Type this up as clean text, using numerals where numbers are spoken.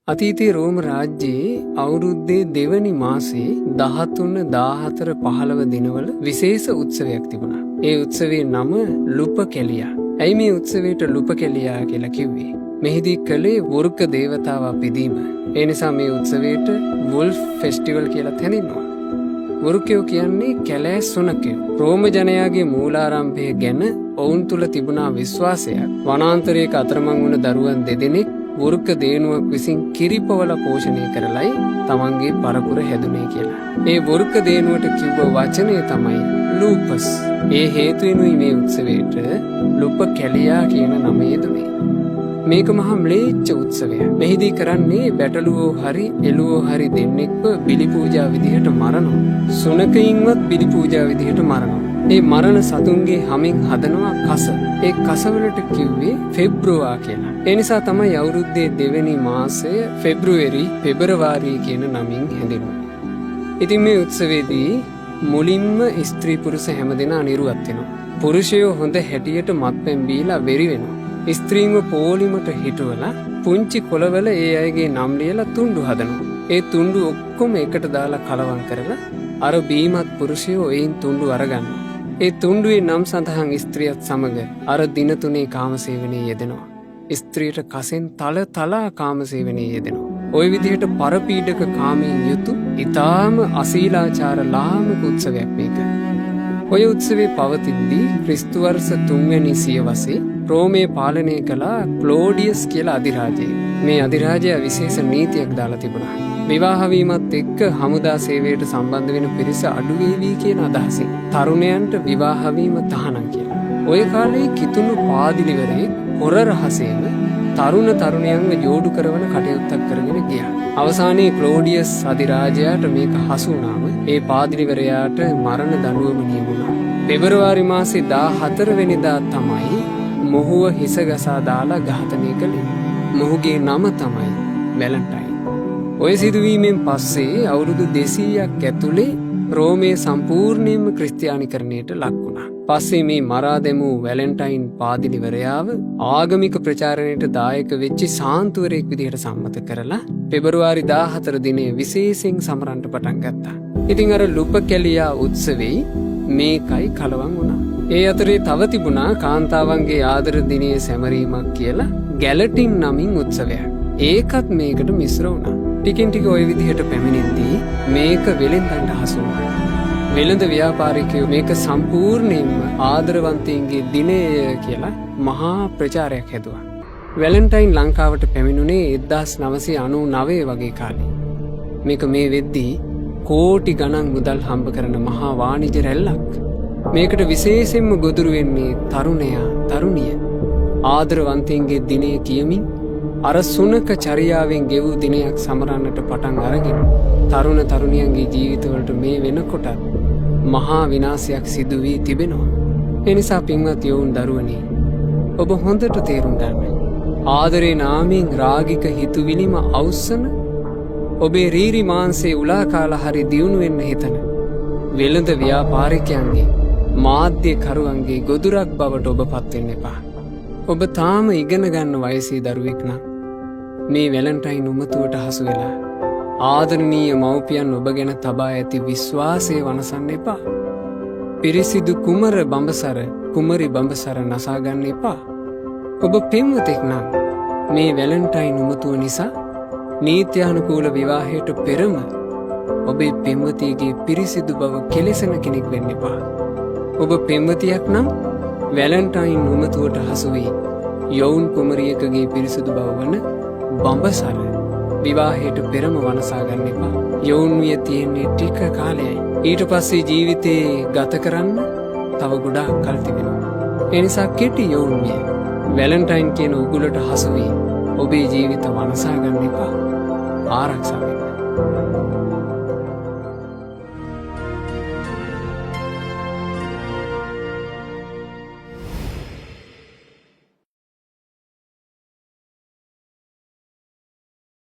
අතීතයේ රෝම රාජ්‍යයේ අවුරුද්දේ දෙවැනි මාසේ 13, 14, 15 දිනවල විශේෂ උත්සවයක් තිබුණා. ඒ උත්සවයේ නම ලුපකෙලියා. ඇයි මේ උත්සවයට ලුපකෙලියා කියලා කිව්වේ? මෙහිදී කළේ වෘක දේවතාවා පිදීම. ඒ නිසා මේ උත්සවයට වුල්ෆ් ෆෙස්ටිවල් කියලා හැඳින්වුවා. වෘකයෝ කියන්නේ කැලෑ සුනකයෝ. රෝම ජනයාගේ මූලාරම්භය ගැන ඔවුන් තුල තිබුණා විශ්වාසයක්. වනාන්තරයක අතරමං වුණ දරුවන් දෙදෙනෙක් වෘක දේනුවක් විසින් කිරිපවල පෝෂණය කරලයි තමන්ගේ පරපුර හැදුනේ කියලා. ඒ වෘක දේනුවට කිව්ව වචනය තමයි ලූපස්. ඒ හේතුවෙනුයි මේ උත්සවයට ලුපකෙලියා කියන නම යෙදුනේ. මේක මහා ම්ලේච්ඡ උත්සවයක්. මෙහිදී කරන්නේ බැටළුවෝ හරි එළුවෝ හරි දෙන්නෙක්ව බිලි පූජා විදිහට මරනවා. සුනකයින්වත් බිලි පූජා විදිහට මරනවා. ඒ මරණ සතුන්ගේ හමින් හදනවා කස. ඒ කසවලට කිව්වේ ෆෙබ්‍රුවා කියලා. ඒ නිසා තමයි අවුරුද්දේ දෙවෙනි මාසය පෙබරවාරි කියන නමින් හැඳින්වෙන්නේ. ඉතින් මේ උත්සවයේදී මුලින්ම ස්ත්‍රී පුරුෂ හැමදෙනා නිරුවත් වෙනවා. පුරුෂයෝ හොඳ හැටියට මත්පැන් බීලා වෙරි වෙනවා. ස්ත්‍රීන්ව පෝලිමට හිටවලා පුංචි කොළවල ඒ අයගේ නම් ලියලා තුණ්ඩු හදනවා. ඒ තුණ්ඩු ඔක්කොම එකට දාලා කලවම් කරලා අර බීමත් පුරුෂයෝ එයින් තුණ්ඩු අරගන්නවා. ඒ තුණ්ඩුවේ නම් සඳහන් ස්ත්‍රියත් සමග අර දින තුනේ කාමසේවනයේ යෙදෙනවා. ස්ත්‍රියට කසෙන් තලා කාමසේවනයේ යෙදෙනවා. ওই විදිහට පරපීඩක කාමයෙන් යුතු ඊටාම අශීලාචාර ලාමක උත්සවයක් මේක. ඔය උත්සවේ පවතිද්දී ක්‍රිස්තු වර්ෂ 3 වෙනි සියවසේ රෝමේ පාලනය කළ ක්ලෝඩියස් කියලා අධිරාජයෙක්. මේ අධිරාජයා විශේෂ නීතියක් දාලා තිබුණා. විවාහ වීමත් එක්ක හමුදා සේවයට සම්බන්ධ වෙන පිරිස අඩු වේවි කියන අදහසින් තරුණයන්ට විවාහ වීම තහනම් කියලා. ওই කාලේ කිතුණු පාදිලිවරයෙක් හොර රහසේම තරුණයන්ව ජෝඩු කරවන කටයුත්තක් කරගෙන ගියා. අවසානයේ ක්ලෝඩියස් අධිරාජයාට මේක හසු වුණාම ඒ පාදිලිවරයාට මරණ දඬුවම නියමුණා. පෙබරවාරි මාසේ 14 වෙනිදා තමයි මොහුව හිස ගසා දාලා ඝාතනය කළේ. මොහුගේ නම තමයි වැලන්ටයින්. ඔය සිදුවීමෙන් පස්සේ අවුරුදු 200ක් ඇතුලේ රෝමේ සම්පූර්ණයෙන්ම ක්‍රිස්තියානිකරණයට ලක් වුණා. පස්සේ මේ මරා දැමූ වැලන්ටයින් පාදිලිවරයාව ආගමික ප්‍රචාරණයට දායක වෙච්ච සාන්තුවරයෙක් විදිහට සම්මත කරලා පෙබරවාරි 14 දිනේ විශේෂයෙන් සමරන්න පටන් ගත්තා. ඉතින් අර ලුපකෙලියා උත්සවෙයි මේකයි කලවම් වුණා. ඒ අතරේ තව තිබුණා කාන්තාවන්ගේ ආදර දිනයේ සැමරීමක් කියලා ගැලටින් නමින් උත්සවයක්. ඒකත් මේකට මිශ්‍ර වුණා. ටිකින් ටික ওই විදිහට පැමිණෙද්දී මේක වෙලෙන්දන්ට හසු වුණා. වෙළඳ ව්‍යාපාරිකයෝ මේක සම්පූර්ණයෙන්ම ආදරවන්තයින්ගේ දිනය කියලා මහා ප්‍රචාරයක් හැදුවා. වැලන්ටයින් ලංකාවට පැමිණුනේ 1999 වගේ කාලේ. මේක මේ වෙද්දී කෝටි ගණන් මුදල් හම්බ කරන මහා වාණිජ රැල්ලක්. මේකට විශේෂයෙන්ම ගොදුරු වෙන්නේ තරුණිය. ආදරවන්තයින්ගේ දිනය කියමින් අර සුනක චර්යාවෙන් ගෙවූ දිනයක් සමරන්නට පටන් අරගෙන තරුණියන්ගේ ජීවිතවලට මේ වෙනකොට මහා විනාශයක් සිදු වී තිබෙනවා. ඒ නිසා පින්වත් යෝන් දරුවනි, ඔබ හොඳට තේරුම් ගන්න. ආදරේ නාමයෙන් රාගික හිතුවිලිම අවසන ඔබේ රීරි මාංශේ උලා කාලා හරි දියුණු වෙන්න හිතන වෙළඳ ව්‍යාපාරිකයන්ගේ මාධ්‍ය කරුවන්ගේ ගොදුරක් බවට ඔබ පත් වෙන්න එපා. ඔබ තාම ඉගෙන ගන්න වයසේ දරුවෙක් නම් මේ වැලන්ටයින් උමතුවට හසු වෙලා ආදරණීය මව්පියන් ඔබ ගැන තබා ඇති විශ්වාසය වනසන්න එපා. පිරිසිදු කුමරි බඹසර නසා ගන්න එපා. ඔබ පෙම්වතෙක් නම් මේ වැලන්ටයින් උමතුව නිසා නීත්‍යානුකූල විවාහයට පෙරම ඔබේ පෙම්වතියගේ පිරිසිදු බව කෙලෙසන කෙනෙක් වෙන්න එපා. ඔබ පෙම්වතියක් නම් වැලන්ටයින් උමතුවට හසු වී යොවුන් කුමරියකගේ පිරිසිදු බව වන බඹසර විවාහයට පෙරම වනසා ගන්න එපා. යොවුන් විය තියෙන්නේ ටික කාලයයි. ඊට පස්සේ ජීවිතේ ගත කරන්න තව ගොඩාක් කල් තිබෙනවා. ඒ නිසා කෙටි යොවුන් විය වැලන්ටයින් කියන උගුලට හසු වී ඔබේ ජීවිත වනසා ගන්න එපා. ආරක්ෂා වෙන්න.